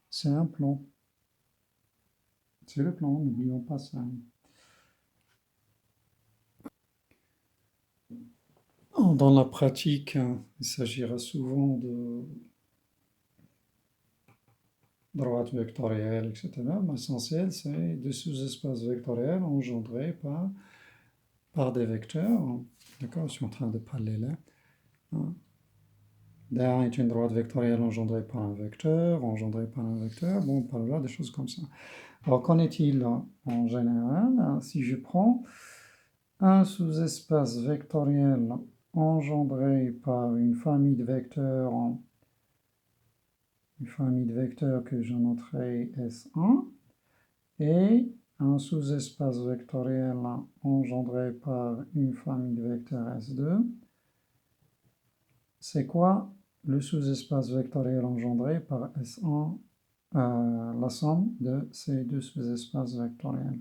C'est un plan. C'est le plan, n'oublions pas ça. Dans la pratique, il s'agira souvent de droite vectorielle, etc. L'essentiel, c'est des sous-espaces vectoriels engendrés par des vecteurs. D'accord, je suis en train de parler là. Hein. D1 est une droite vectorielle engendrée par un vecteur, bon, par là, des choses comme ça. Alors, qu'en est-il en général? Si je prends un sous-espace vectoriel engendré par une famille de vecteurs, que je noterai S1, et un sous-espace vectoriel engendré par une famille de vecteurs S2, c'est quoi le sous-espace vectoriel engendré par S1, la somme de ces deux sous-espaces vectoriels?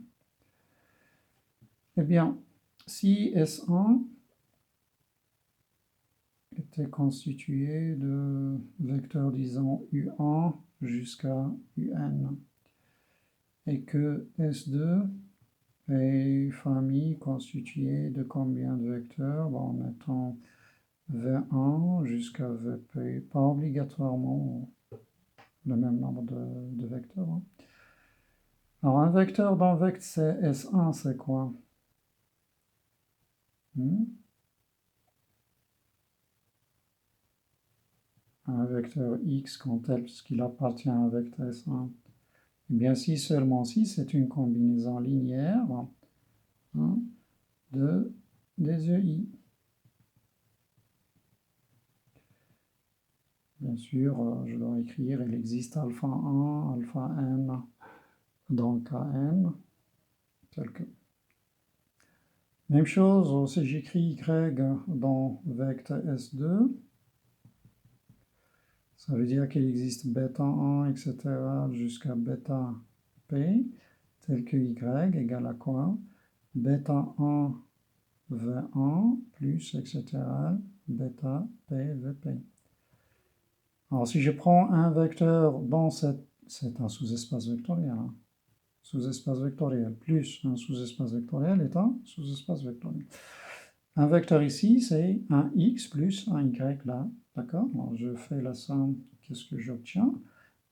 Eh bien, si S1 était constitué de vecteurs, disons, U1 jusqu'à UN, et que S2 est une famille constituée de combien de vecteurs? Bon, en mettant V1 jusqu'à Vp, pas obligatoirement le même nombre de vecteurs. Hein. Alors, un vecteur dans vect S1, c'est quoi? Un vecteur x quand tel, puisqu'il appartient à un vecteur S1. Eh bien, si seulement si, c'est une combinaison linéaire hein, des EI. Bien sûr, je dois écrire, il existe alpha 1, alpha n dans Kn, tel que. Même chose, si j'écris y dans vecteur S2, ça veut dire qu'il existe bêta 1, etc. jusqu'à bêta p, tel que y égale à quoi? Bêta 1 V1 plus, etc. bêta p Vp. Alors si je prends un vecteur dans c'est un sous-espace vectoriel, hein. Sous-espace vectoriel plus un sous-espace vectoriel est un sous-espace vectoriel. Un vecteur ici, c'est un x plus un y là, d'accord? Alors je fais la somme, qu'est-ce que j'obtiens?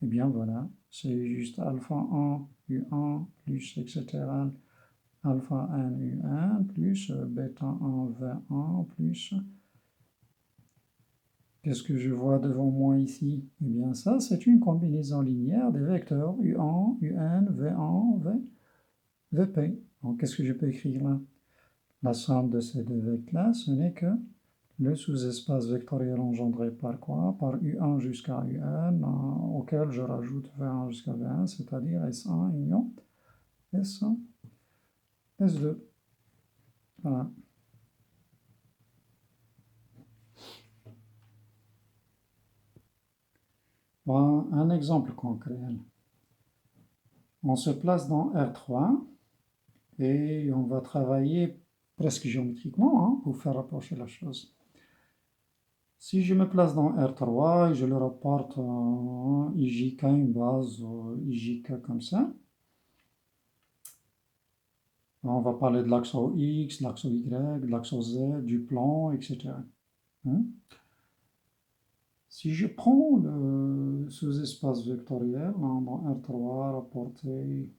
Eh bien voilà, c'est juste alpha 1 u1 plus, etc. alpha n u1 plus bêta 1 v1 plus. Qu'est-ce que je vois devant moi ici? Eh bien ça, c'est une combinaison linéaire des vecteurs u1, un, v1, vp. Donc qu'est-ce que je peux écrire là? La somme de ces deux vecteurs-là, ce n'est que le sous-espace vectoriel engendré par quoi? Par u1 jusqu'à un, auquel je rajoute v1 jusqu'à v1, c'est-à-dire S1 union S1, S2. Voilà. Bon, un exemple concret. On se place dans R3 et on va travailler presque géométriquement hein, pour faire approcher la chose. Si je me place dans R3 et je le rapporte en IJK, une base IJK comme ça, on va parler de l'axe X, l'axe Y, de l'axe Z, du plan, etc. Si je prends le sous-espace vectoriel dans R3 rapporté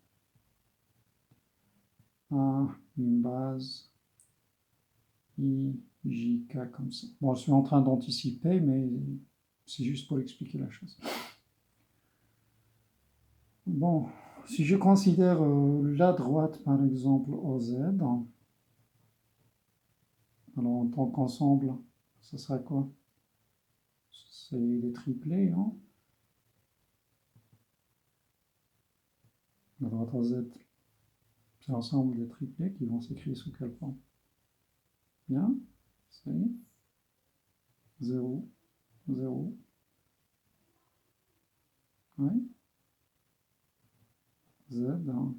à une base IJK comme ça. Bon, je suis en train d'anticiper, mais c'est juste pour expliquer la chose. Bon, si je considère la droite, par exemple, OZ, alors en tant qu'ensemble, ça sera quoi? C'est des triplés, hein? La droite OZ, c'est l'ensemble des triplés qui vont s'écrire sous quelle forme? Bien, c'est 0, 0, oui, Z dans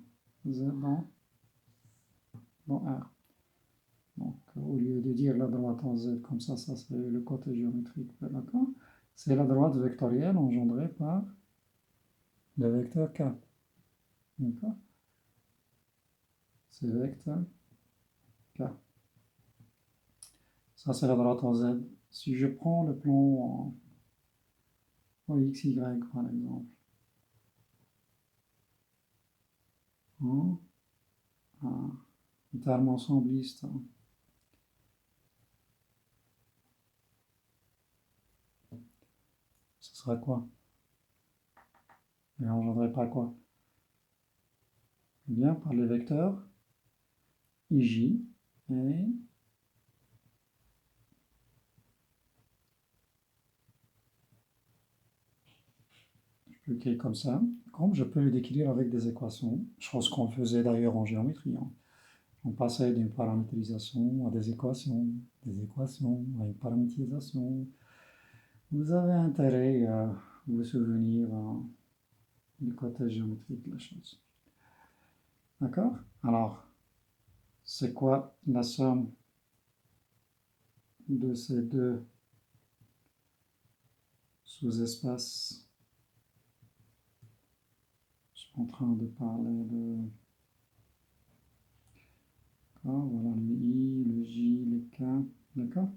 R. Donc, au lieu de dire la droite en Z comme ça c'est le côté géométrique, d'accord? C'est la droite vectorielle engendrée par le vecteur K. D'accord? C'est vecteur K. Ça, c'est la droite en Z. Si je prends le plan en XY, par exemple, un terme ensembliste, ce sera quoi? Il engendrerait pas quoi? Eh bien, par les vecteurs IJ et je peux l'écrire comme ça. Comme je peux le décrire avec des équations, chose qu'on faisait d'ailleurs en géométrie. On passait d'une paramétrisation à des équations à une paramétrisation. Vous avez intérêt à vous souvenir du côté géométrique de la chose. D'accord? Alors, c'est quoi la somme de ces deux sous-espaces? Je suis en train de parler de... Voilà le I, le J, le K. D'accord?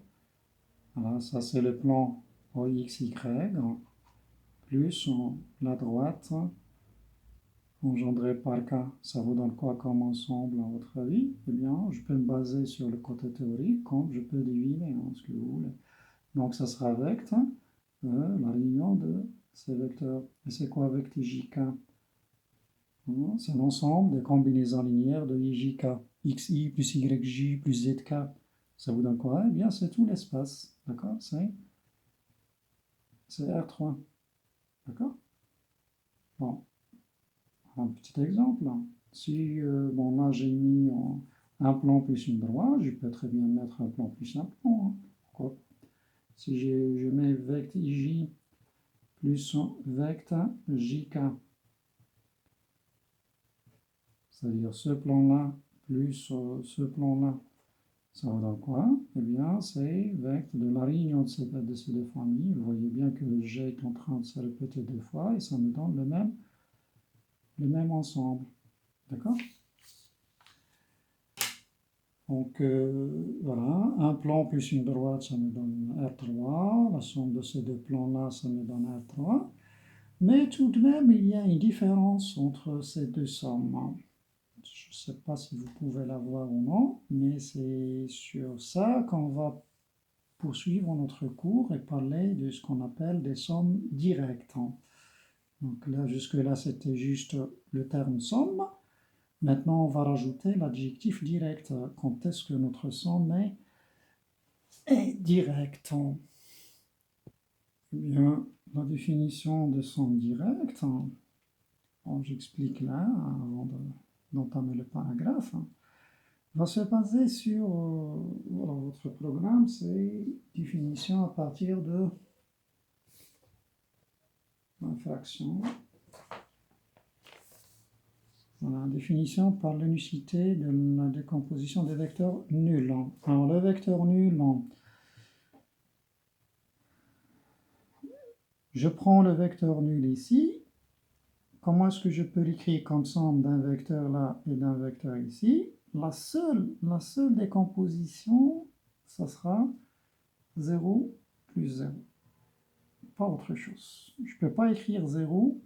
Voilà, ça c'est le plan OXY, plus la droite engendré par K, ça vous donne quoi comme ensemble à votre avis? Eh bien, je peux me baser sur le côté théorique, comme je peux deviner ce que vous voulez. Donc, ça sera vecte, la réunion de ces vecteurs. Et c'est quoi vecte JK? C'est l'ensemble des combinaisons linéaires de IJK. XI plus YJ plus ZK. Ça vous donne quoi? Eh bien, c'est tout l'espace. D'accord? C'est R3. D'accord? Bon, un petit exemple. Si, bon, là, j'ai mis un plan plus une droite, je peux très bien mettre un plan plus un plan. Pourquoi? Si je mets vecte IJ plus vecte JK, c'est-à-dire ce plan-là plus ce plan-là, ça vous donne quoi? Eh bien, c'est vecte de la réunion de ces deux familles. Vous voyez bien que le G est en train de se répéter deux fois et ça me donne le même ensemble. D'accord? Donc, voilà, un plan plus une droite, ça me donne R3. La somme de ces deux plans-là, ça me donne R3. Mais tout de même, il y a une différence entre ces deux sommes. Je ne sais pas si vous pouvez la voir ou non, mais c'est sur ça qu'on va poursuivre notre cours et parler de ce qu'on appelle des sommes directes. Donc là, jusque-là, c'était juste le terme somme. Maintenant, on va rajouter l'adjectif direct. Quand est-ce que notre somme est directe? Eh bien, la définition de somme directe, bon, j'explique là avant d'entamer le paragraphe, va se baser sur voilà, votre programme, c'est définition à partir de la fraction. Voilà, définition par l'unicité de la décomposition des vecteurs nuls. Alors, le vecteur nul, je prends le vecteur nul ici. Comment est-ce que je peux l'écrire comme somme d'un vecteur là et d'un vecteur ici? La seule décomposition, ça sera 0 plus 0. Pas autre chose. Je ne peux pas écrire 0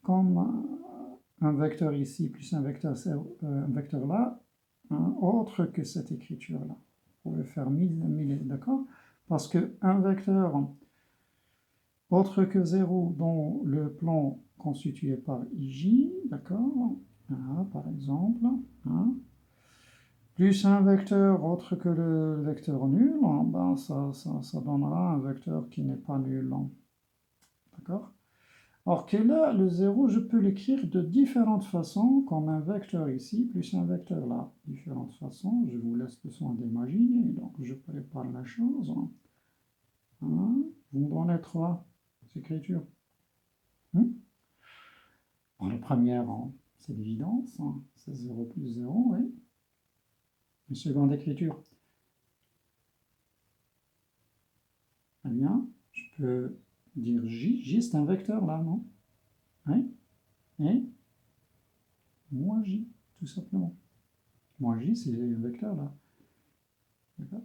comme un vecteur ici plus un vecteur là, autre que cette écriture-là. Vous pouvez faire 1000, d'accord? Parce qu'un vecteur autre que 0 dont le plan constitué par IJ, d'accord? Par exemple, plus un vecteur autre que le vecteur nul, ben ça donnera un vecteur qui n'est pas nul. D'accord? Or que là, le 0, je peux l'écrire de différentes façons, comme un vecteur ici, plus un vecteur là. Différentes façons, je vous laisse le soin d'imaginer, donc je prépare la chose. Vous me donnez trois écritures. Bon, la première, c'est l'évidence, c'est 0 plus 0, oui. Une seconde écriture. Eh bien, je peux dire J. J, c'est un vecteur là, non? hein, et moins j, tout simplement. Moins j, c'est un vecteur là. D'accord?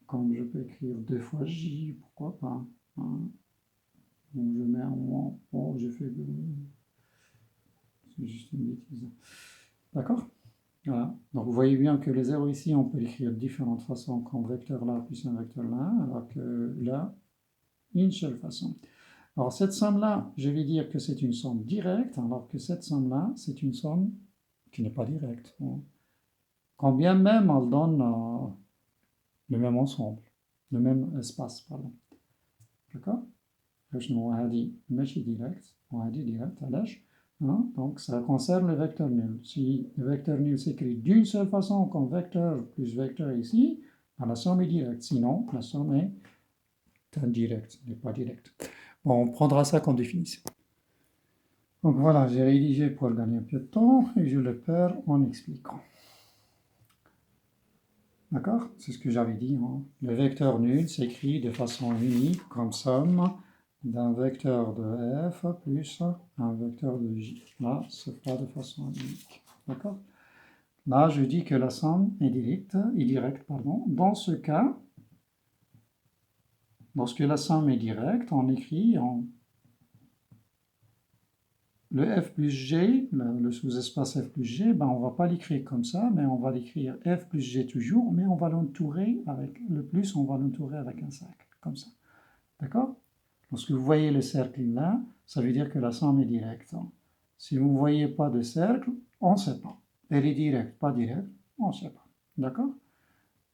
Comme je peux écrire 2 fois j, pourquoi pas, hein? Donc je mets un moins. Oh, j'ai fait. C'est juste une bêtise. D'accord? Voilà. Donc vous voyez bien que le 0 ici, on peut l'écrire de différentes façons, comme vecteur là plus un vecteur là, alors que là, une seule façon. Alors cette somme-là, je vais dire que c'est une somme directe, alors que cette somme-là, c'est une somme qui n'est pas directe. Quand bien même elle donne le même ensemble, le même espace, pardon. D'accord? وهذه ماشي direct, وهذه direct, علاش؟ Hein? Donc ça concerne le vecteur nul. Si le vecteur nul s'écrit d'une seule façon comme vecteur plus vecteur ici, la somme est directe. Sinon, la somme est indirecte, n'est pas directe. Bon, on prendra ça comme définition. Donc voilà, j'ai rédigé pour gagner un peu de temps et je le perds en expliquant. D'accord? C'est ce que j'avais dit. Hein? Le vecteur nul s'écrit de façon unique comme somme d'un vecteur de f plus un vecteur de j. Là, se fera de façon unique. D'accord? Là, je dis que la somme est directe. Dans ce cas, lorsque la somme est directe, on écrit le f plus g, le sous-espace f plus g, ben on ne va pas l'écrire comme ça, mais on va l'écrire f plus g toujours, mais on va l'entourer avec le plus, on va l'entourer avec un cercle, comme ça. D'accord? Lorsque vous voyez le cercle là, ça veut dire que la somme est directe. Si vous ne voyez pas de cercle, on ne sait pas. Elle est directe, pas directe, on ne sait pas. D'accord?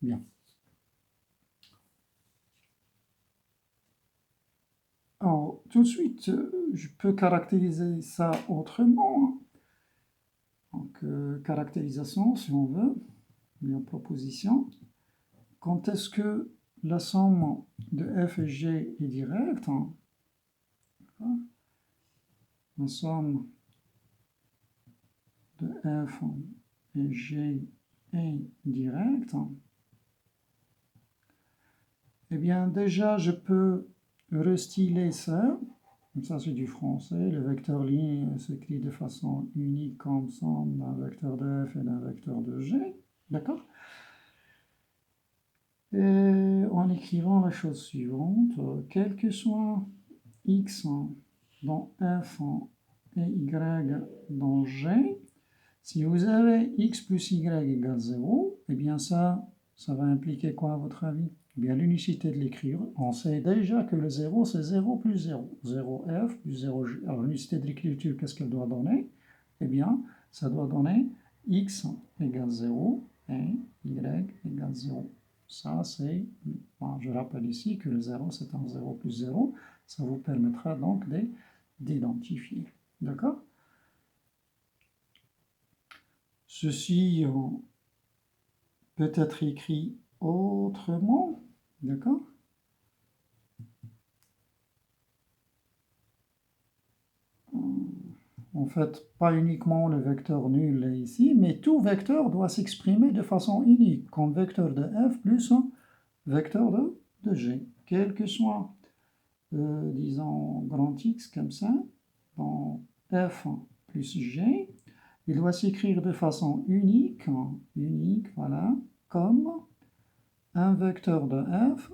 Bien. Alors, tout de suite, je peux caractériser ça autrement. Donc, caractérisation, si on veut, bien proposition. Quand est-ce que la somme de f et g est directe? La somme de f et g est directe. Eh bien, déjà, je peux restyler ça. Comme ça, c'est du français. Le vecteur ligne s'écrit de façon unique comme somme d'un vecteur de f et d'un vecteur de g. D'accord? Et en écrivant la chose suivante, quel que soit x dans f et y dans g, si vous avez x plus y égale 0, eh bien ça va impliquer quoi à votre avis? Eh bien l'unicité de l'écriture, on sait déjà que le 0 c'est 0 plus 0, 0f plus 0g. Alors l'unicité de l'écriture, qu'est-ce qu'elle doit donner? Eh bien ça doit donner x égale 0 et y égale 0. Ça c'est, bon, je rappelle ici que le 0 c'est un 0 plus 0, ça vous permettra donc d'identifier. D'accord? Ceci peut être écrit autrement, d'accord? En fait, pas uniquement le vecteur nul est ici, mais tout vecteur doit s'exprimer de façon unique, comme vecteur de f plus un vecteur de g, quel que soit, disons, grand X comme ça, dans f plus g, il doit s'écrire de façon unique, voilà, comme un vecteur de f